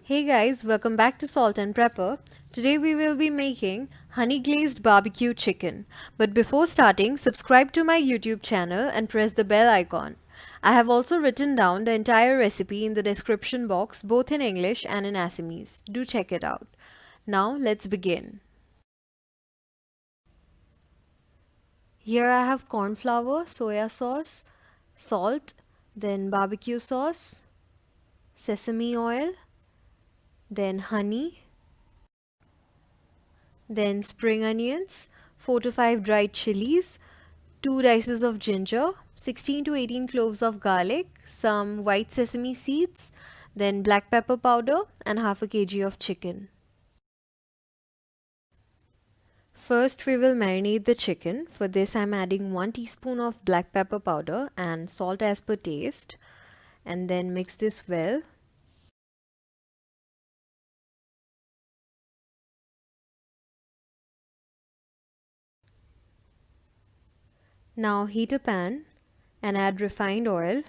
Hey guys, welcome back to Salt and Prepper. Today we will be making honey glazed barbecue chicken. But before starting, subscribe to my YouTube channel and press the bell icon. I have also written down the entire recipe in the description box both in English and in Assamese. Do check it out. Now let's begin. Here I have corn flour, soya sauce, salt, then barbecue sauce, sesame oil, then honey, then spring onions, 4 to 5 dried chilies, 2 dices of ginger, 16 to 18 cloves of garlic, some white sesame seeds, then black pepper powder and half a kg of chicken. First we will marinate the chicken. For this I am adding 1 teaspoon of black pepper powder and salt as per taste, and then mix this well. Now heat a pan and add refined oil.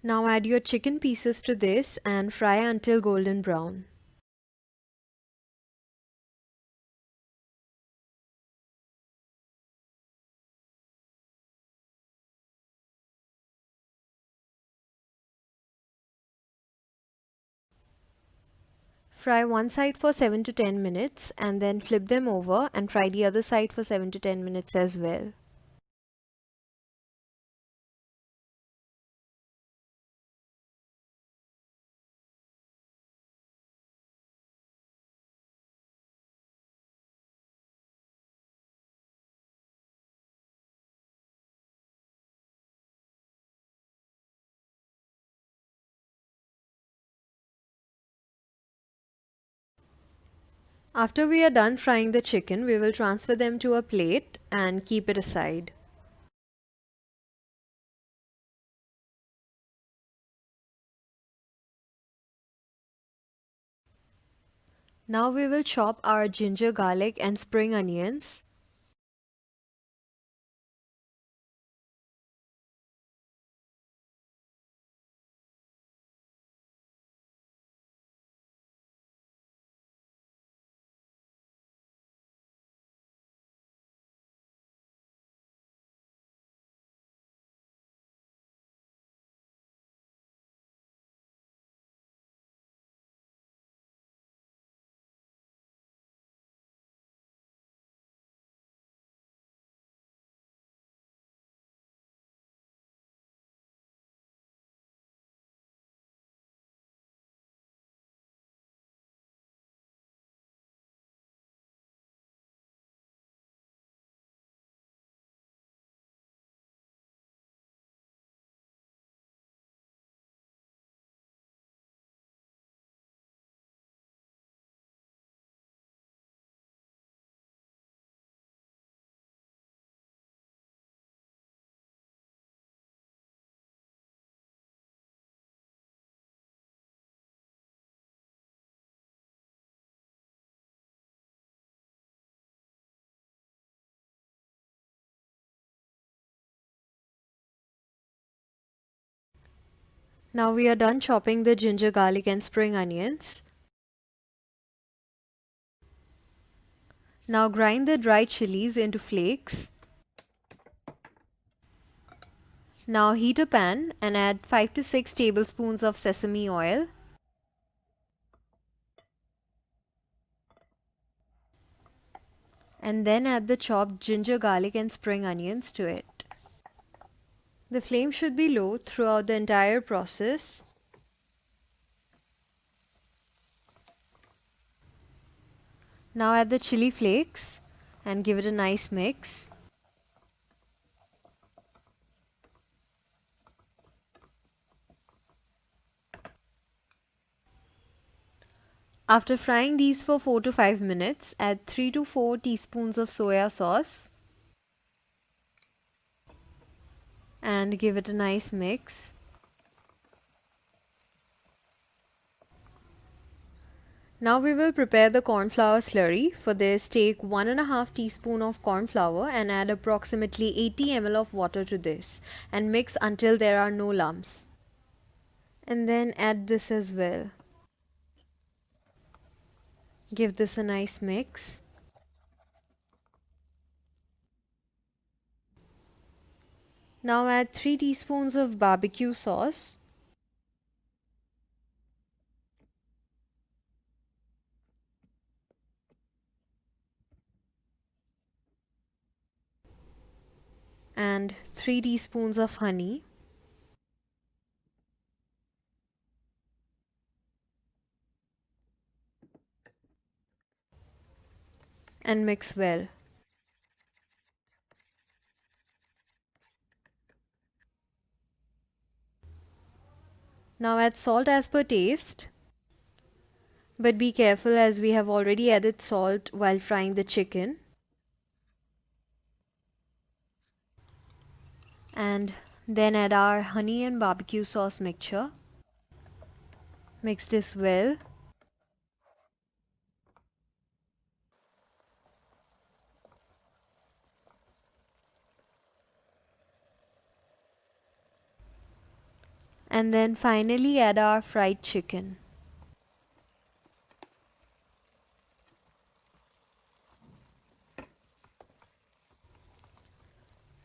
Now add your chicken pieces to this and fry until golden brown. Fry one side for 7 to 10 minutes and then flip them over and fry the other side for 7 to 10 minutes as well. After we are done frying the chicken, we will transfer them to a plate and keep it aside. Now we will chop our ginger, garlic and spring onions. Now we are done chopping the ginger, garlic and spring onions. Now grind the dried chilies into flakes. Now heat a pan and add 5 to 6 tablespoons of sesame oil. And then add the chopped ginger, garlic and spring onions to it. The flame should be low throughout the entire process. Now add the chili flakes and give it a nice mix. After frying these for 4 to 5 minutes, add 3 to 4 teaspoons of soya sauce and give it a nice mix. Now we will prepare the corn flour slurry. For this, take 1.5 teaspoon of corn flour and add approximately 80 ml of water to this and mix until there are no lumps. And then add this as well. Give this a nice mix. Now add 3 teaspoons of barbecue sauce. And 3 teaspoons of honey. And mix well. Now add salt as per taste. But be careful as we have already added salt while frying the chicken. And then add our honey and barbecue sauce mixture. Mix this well. And then finally add our fried chicken.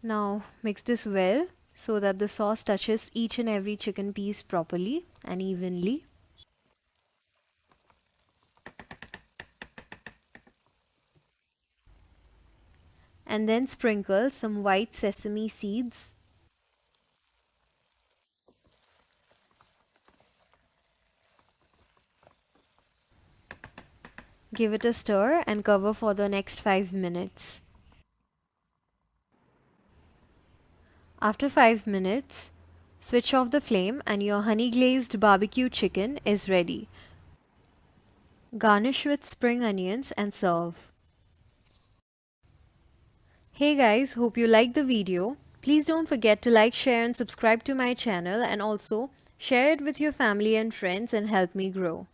Now mix this well so that the sauce touches each and every chicken piece properly and evenly. And then sprinkle some white sesame seeds. Give it a stir and cover for the next 5 minutes. After 5 minutes, switch off the flame and your honey glazed barbecue chicken is ready. Garnish with spring onions and serve. Hey guys, hope you liked the video. Please don't forget to like, share and subscribe to my channel, and also share it with your family and friends and help me grow.